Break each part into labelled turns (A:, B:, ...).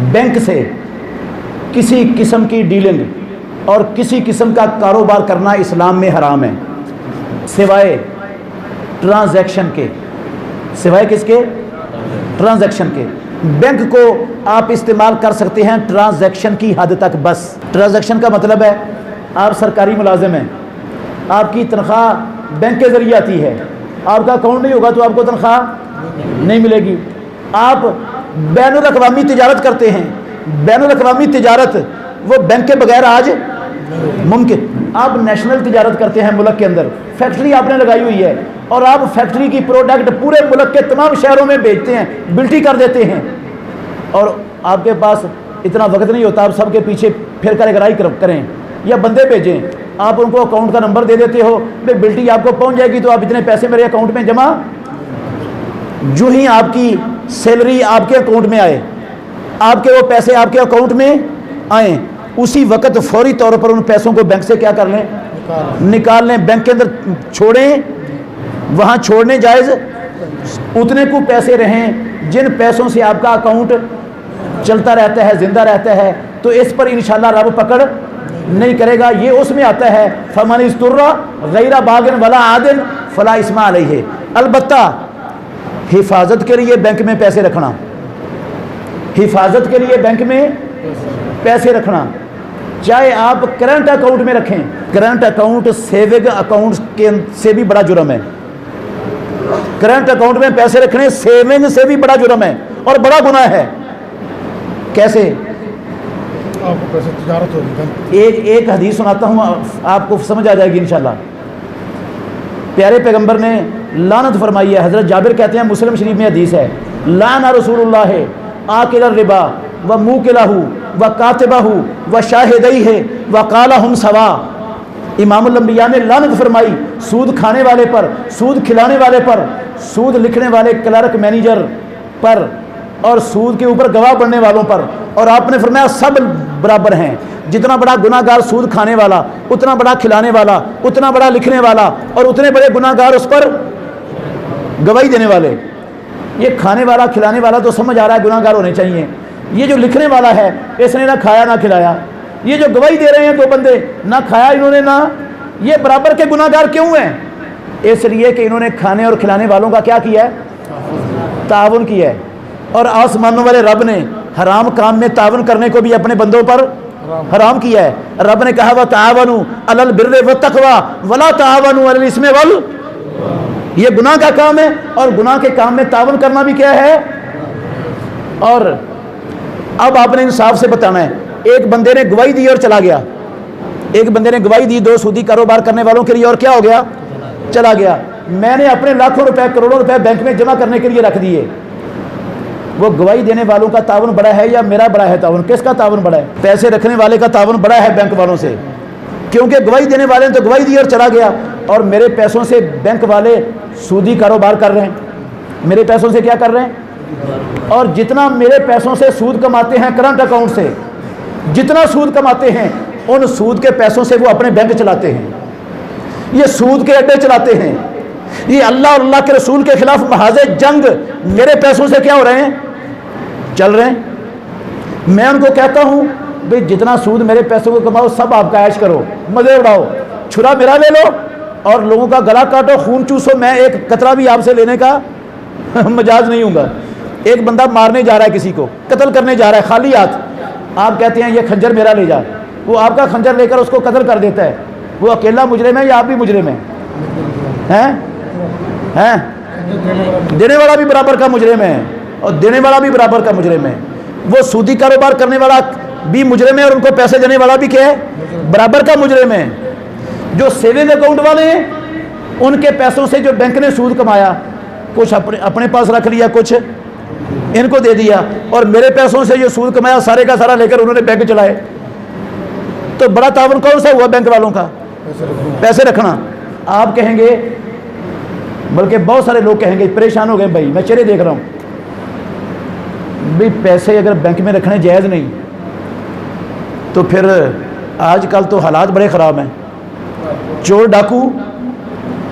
A: Bank से किसी किस्म की डीलिंग और किसी किस्म का कारोबार करना इस्लाम में हराम है, सिवाय ट्रांजैक्शन के। सिवाय किसके? ट्रांजैक्शन के। बैंक को आप इस्तेमाल कर सकते हैं ट्रांजैक्शन की हद तक बस। ट्रांजैक्शन का मतलब है आप सरकारी मुलाजिम हैं, आपकी तनख्वाह बैंक के ज़रिए आती है, आपका अकाउंट नहीं होगा तो आपको तनख्वाह नहीं मिलेगी। आप बैनुल अक़वामी तिजारत करते हैं, बैनुल अक़वामी तिजारत वो बैंक के बगैर आज मुमकिन। आप नेशनल तिजारत करते हैं मुल्क के अंदर, फैक्ट्री आपने लगाई हुई है और आप फैक्ट्री की प्रोडक्ट पूरे मुल्क के तमाम शहरों में बेचते हैं, बिल्टी कर देते हैं, और आपके पास इतना वक्त नहीं होता आप सबके पीछे फिर कर गराई करें या बंदे भेजें। आप उनको अकाउंट का नंबर दे देते हो, भाई बिल्टी आपको पहुंच जाएगी तो आप इतने पैसे मेरे अकाउंट में जमा। जो ही आपकी सैलरी आपके अकाउंट में आए, आपके वो पैसे आपके अकाउंट में आए, उसी वक्त फौरी तौर पर उन पैसों को बैंक से क्या कर लें? निकाल लें। बैंक के अंदर छोड़ें, वहाँ छोड़ने जायज़ उतने को पैसे रहें जिन पैसों से आपका अकाउंट चलता रहता है, जिंदा रहता है। तो इस पर इंशाल्लाह रब पकड़ नहीं करेगा। ये उसमें आता है फमन इस्तुर्रा गैरा बागिन वला आदिन फला इस्मा अलैहि। अलबत्ता हिफाजत के लिए बैंक में पैसे रखना, हिफाजत के लिए बैंक में पैसे रखना, चाहे आप करंट अकाउंट में रखें। करंट अकाउंट सेविंग अकाउंट के से भी बड़ा जुर्म है। करंट अकाउंट में पैसे रखने सेविंग से भी बड़ा जुर्म है और बड़ा गुनाह है। कैसे?
B: आपको पैसे तिजारत होगी।
A: एक हदीस सुनाता हूँ, आपको समझ आ जाएगी इंशाल्लाह। प्यारे पैगंबर ने लानत फरमाई है। हज़रत जाबिर कहते हैं, मुस्लिम शरीफ में हदीस है, लाना रसूलुल्लाह आकिल रिबा व मुकिलहु व कातिबहु व शाहिदैहि व कालहुम सवा। इमामुल अंबिया ने लानत फरमाई सूद खाने वाले पर, सूद खिलाने वाले पर, सूद लिखने वाले क्लर्क मैनेजर पर और सूद के ऊपर गवाह बनने वालों पर। और आपने फरमाया सब बराबर हैं। जितना बड़ा गुनाहगार सूद खाने वाला, उतना बड़ा खिलाने वाला, उतना बड़ा लिखने वाला और उतने बड़े गुनाहगार उस पर गवाही देने वाले। ये खाने वाला खिलाने वाला तो समझ आ रहा है गुनाहगार होने चाहिए। ये जो लिखने वाला है, इसने ना खाया ना खिलाया। ये जो गवाही दे रहे हैं दो बंदे, ना खाया इन्होंने ना, ये बराबर के गुनाहगार क्यों हैं? इसलिए कि इन्होंने खाने और खिलाने वालों का क्या किया है? ताउन किया है। और आसमानों वाले रब ने हराम काम में ताउन करने को भी अपने बंदों पर हराम किया है। रब ने कहा व तावनु अलल बिर्रि व तक़वा वला तावनु अलल इस्मि वल। ये गुनाह का काम है और गुनाह के काम में ताउन करना भी क्या है? और अब आपने इंसाफ से बताना है। एक बंदे ने गवाही दी और चला गया, एक बंदे ने गवाही दी दो सूदी कारोबार करने वालों के लिए और क्या हो गया? चला गया। मैंने अपने लाखों रुपए करोड़ों रुपए बैंक में जमा करने के लिए रख दिए। वो गवाही देने वालों का ताउन बड़ा है या मेरा बड़ा है ताउन? किसका ताउन बड़ा है? पैसे रखने वाले का ताउन बड़ा है बैंक वालों से, क्योंकि गवाही देने वाले ने तो गवाही दी और चला गया। और मेरे पैसों से बैंक वाले सूदी कारोबार कर रहे हैं, मेरे पैसों से क्या कर रहे हैं? और जितना मेरे पैसों से सूद कमाते हैं करंट अकाउंट से, जितना सूद कमाते हैं उन सूद के पैसों से वो अपने बैंक चलाते हैं। ये सूद के अड्डे चलाते हैं। ये अल्लाह और अल्लाह के रसूल के खिलाफ महाज़े जंग मेरे पैसों से क्या हो रहे हैं? चल रहे हैं। मैं उनको कहता हूं भाई जितना सूद मेरे पैसों को कमाओ सब आपका ऐश करो, मजे उड़ाओ, छुरा मेरा ले लो और लोगों का गला काटो, खून चूसो। मैं एक कतरा भी आपसे लेने का मजाज नहीं हूँगा। एक बंदा मारने जा रहा है, किसी को कत्ल करने जा रहा है खाली हाथ, आप कहते हैं ये खंजर मेरा ले जा, वो आपका खंजर लेकर उसको कत्ल कर देता है। वो अकेला मुजरिम है या आप भी मुजरिम हैं? देने वाला भी बराबर का मुजरिम है और देने वाला भी बराबर का मुजरिम है। वो सूदी कारोबार करने वाला भी मुजरिम है और उनको पैसे देने वाला भी क्या है? बराबर का मुजरिम है। जो सेविंग अकाउंट वाले हैं उनके पैसों से जो बैंक ने सूद कमाया, कुछ अपने पास रख लिया, कुछ इनको दे दिया, और मेरे पैसों से जो सूद कमाया सारे का सारा लेकर उन्होंने बैंक चलाए। तो बड़ा तावन कौन सा हुआ बैंक वालों का? पैसे रखना। आप कहेंगे, बल्कि बहुत सारे लोग कहेंगे, परेशान हो गए भाई, मैं चेहरे देख रहा हूँ भाई, पैसे अगर बैंक में रखने जायज़ नहीं तो फिर आजकल तो हालात बड़े ख़राब हैं, चोर डाकू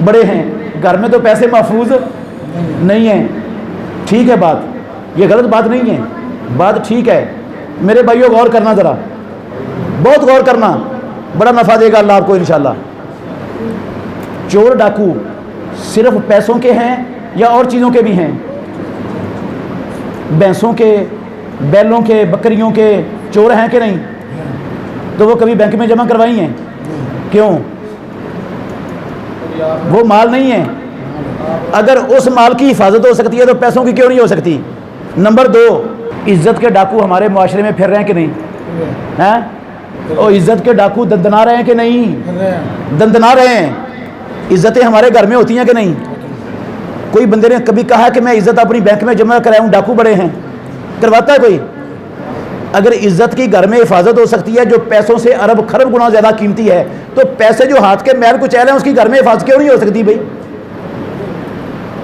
A: बड़े हैं, घर में तो पैसे महफूज नहीं हैं। ठीक है बात, ये गलत बात नहीं है, बात ठीक है। मेरे भाइयों गौर करना ज़रा, बहुत गौर करना, बड़ा नफ़ा देगा अल्लाह आपको इंशाल्लाह। चोर डाकू सिर्फ पैसों के हैं या और चीज़ों के भी हैं? भैंसों के, बैलों के, बकरियों के चोर हैं कि नहीं? तो वो कभी बैंक में जमा करवाई हैं? क्यों? वो माल नहीं है। अगर उस माल की हिफाजत हो सकती है तो पैसों की क्यों नहीं हो सकती? नंबर 2, इज्जत के डाकू हमारे मुआशरे में फिर रहे हैं कि नहीं? हैं? और इज्जत के डाकू दंदना रहे हैं कि नहीं? दंदना रहे हैं। इज्जतें हमारे घर में होती हैं कि नहीं? कोई बंदे ने कभी कहा कि मैं इज्जत अपनी बैंक में जमा कराऊं, डाकू बड़े हैं? करवाता है कोई? अगर इज्जत की घर में हिफाजत हो सकती है जो पैसों से अरब खरब गुना ज़्यादा कीमती है, तो पैसे जो हाथ के मैल कुचैल हैं उसकी घर में हिफाजत क्यों नहीं हो सकती भाई?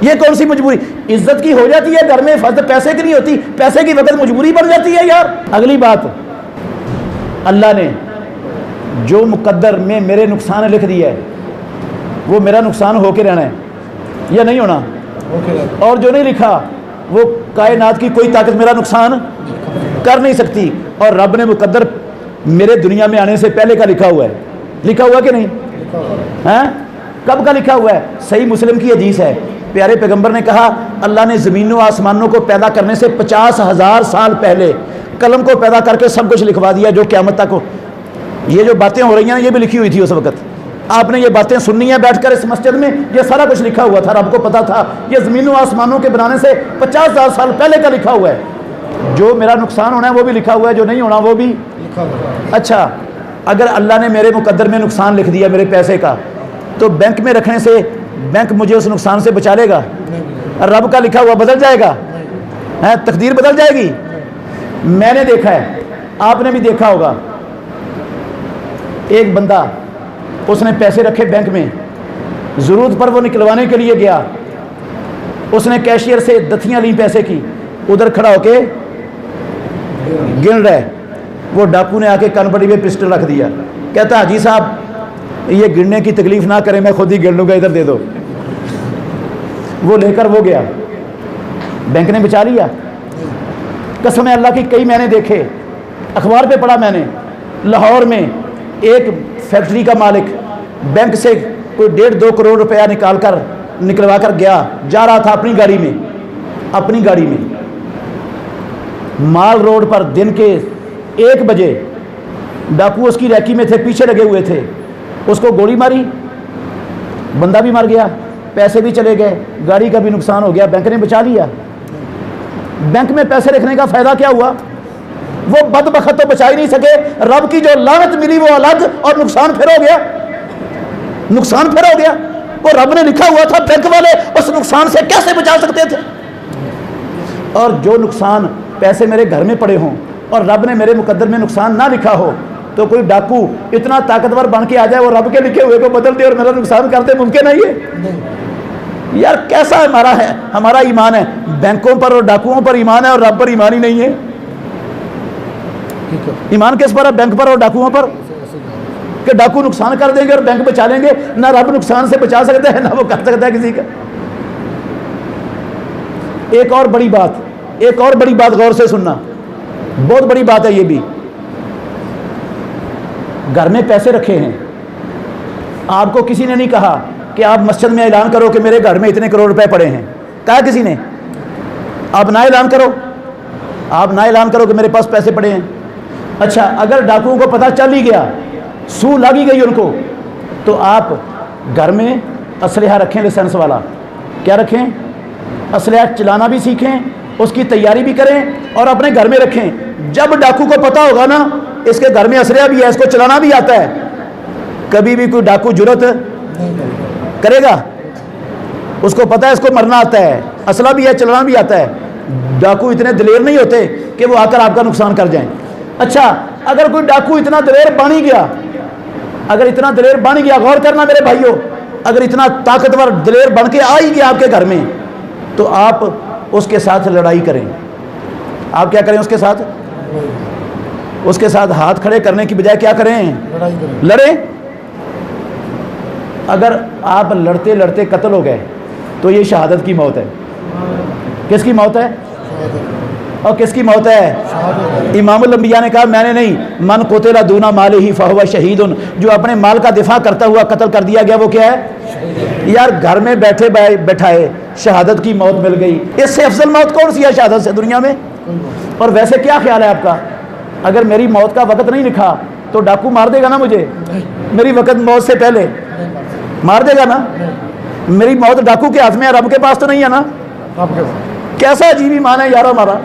A: ये कौन सी मजबूरी? इज्जत की हो जाती है घर में हिफाजत, पैसे की नहीं होती। पैसे की वक्त मजबूरी बन जाती है यार। अगली बात, अल्लाह ने जो मुकद्दर में मेरे नुकसान लिख दिया है वो मेरा नुकसान होके रहना है या नहीं होना? और जो नहीं लिखा वो कायनात की कोई ताकत मेरा नुकसान कर नहीं सकती। और रब ने मुकद्दर मेरे दुनिया में आने से पहले का लिखा हुआ है। लिखा हुआ कि नहीं? हैं? कब का लिखा हुआ है? सही मुस्लिम की हदीस है, प्यारे पैगंबर ने कहा अल्लाह ने ज़मीनों आसमानों को पैदा करने से 50,000 साल पहले कलम को पैदा करके सब कुछ लिखवा दिया जो क़यामत तक हो। ये जो बातें हो रही हैं ये भी लिखी हुई थी उस वक्त। आपने ये बातें सुननी है बैठकर इस मस्जिद में, ये सारा कुछ लिखा हुआ था, रब को पता था। ये ज़मीनों आसमानों के बनाने से 50,000 साल पहले का लिखा हुआ है। जो मेरा नुकसान होना है वो भी लिखा हुआ है, जो नहीं होना वो भी लिखा हुआ है। अच्छा, अगर अल्लाह ने मेरे मुकद्दर में नुकसान लिख दिया मेरे पैसे का, तो बैंक में रखने से बैंक मुझे उस नुकसान से बचा लेगा? रब का लिखा हुआ बदल जाएगा? है तकदीर बदल जाएगी? मैंने देखा है, आपने भी देखा होगा, एक बंदा उसने पैसे रखे बैंक में, ज़रूरत पर वो निकलवाने के लिए गया, उसने कैशियर से दथियाँ ली पैसे की, उधर खड़ा होके गिन रहा है। वो डाकू ने आके कनपटी पे पिस्टल रख दिया, कहता हाजी साहब ये गिनने की तकलीफ़ ना करें, मैं खुद ही गिन लूँगा, इधर दे दो। वो लेकर वो गया, बैंक ने बचा लिया। कसम अल्लाह की, कई मैंने देखे, अखबार पे पढ़ा मैंने, लाहौर में एक फैक्ट्री का मालिक बैंक से कोई 1.5-2 करोड़ रुपया निकलवा कर जा रहा था अपनी गाड़ी में, माल रोड पर दिन के 1 बजे डाकू उसकी रैकी में थे, पीछे लगे हुए थे, उसको गोली मारी, बंदा भी मर गया, पैसे भी चले गए, गाड़ी का भी नुकसान हो गया, बैंक ने बचा लिया। बैंक में पैसे रखने का फ़ायदा क्या हुआ? वो बदबख्त तो बचा ही नहीं सके, रब की जो लानत मिली वो अलग, और नुकसान फिर हो गया। वो रब ने लिखा हुआ था, बैंक वाले उस नुकसान से कैसे बचा सकते थे? और जो नुकसान पैसे मेरे घर में पड़े हों और रब ने मेरे मुकद्दर में नुकसान ना लिखा हो, तो कोई डाकू इतना ताकतवर बन के आ जाए वो रब के लिखे हुए को बदल दे और मेरा नुकसान कर दे? मुमकिन है ये? यार कैसा हमारा ईमान है? बैंकों पर और डाकुओं पर ईमान है और रब पर ईमान ही नहीं है। ईमान किस पर है? बैंक पर और डाकुओं पर? कि डाकू नुकसान कर देंगे और बैंक बचा लेंगे? ना रब नुकसान से बचा सकता है ना वो कर सकता है किसी का। एक और बड़ी बात गौर से सुनना, बहुत बड़ी बात है ये भी। घर में पैसे रखे हैं, आपको किसी ने नहीं कहा कि आप मस्जिद में ऐलान करो कि मेरे घर में इतने करोड़ रुपए पड़े हैं, कहा किसी ने? आप ना ऐलान करो कि मेरे पास पैसे पड़े हैं। अच्छा, अगर डाकुओं को पता चल ही गया, सूह लग ही गई उनको, तो आप घर में असलहा रखें, लाइसेंस वाला। क्या रखें? असलहा चलाना भी सीखें, उसकी तैयारी भी करें और अपने घर में रखें। जब डाकू को पता होगा ना इसके घर में असलहा भी है, इसको चलाना भी आता है, कभी भी कोई डाकू जुर्रत करेगा? उसको पता है इसको मरना आता है, असला भी है, चलाना भी आता है। डाकू इतने दिलेर नहीं होते कि वो आकर आपका नुकसान कर जाएं। अच्छा, अगर कोई डाकू इतना दिलेर बन ही गया, गौर करना मेरे भाइयों, अगर इतना ताकतवर दिलेर बन के आ ही गया आपके घर में, तो आप उसके साथ लड़ाई करें। आप क्या करें? उसके साथ हाथ खड़े करने की बजाय क्या करें? लड़ें। अगर आप लड़ते लड़ते कत्ल हो गए तो ये शहादत की मौत है। किसकी मौत है? और किसकी मौत है? इमामुल अंबिया ने कहा मैंने नहीं, मन कुतिला दूना माले ही फहुवा शहीदुन, जो अपने माल का दिफा करता हुआ कत्ल कर दिया गया वो क्या है? यार घर में बैठे बैठाए शहादत की मौत मिल गई, इससे अफजल मौत कौन सी है शहादत से दुनिया में? और वैसे क्या ख्याल है आपका, अगर मेरी मौत का वक्त नहीं लिखा तो डाकू मार देगा ना मुझे? मेरी वक्त मौत से पहले मार देगा ना? मेरी मौत डाकू के हाथ में है, रब के पास तो नहीं है ना? कैसा अजीब ईमान है यार हमारा।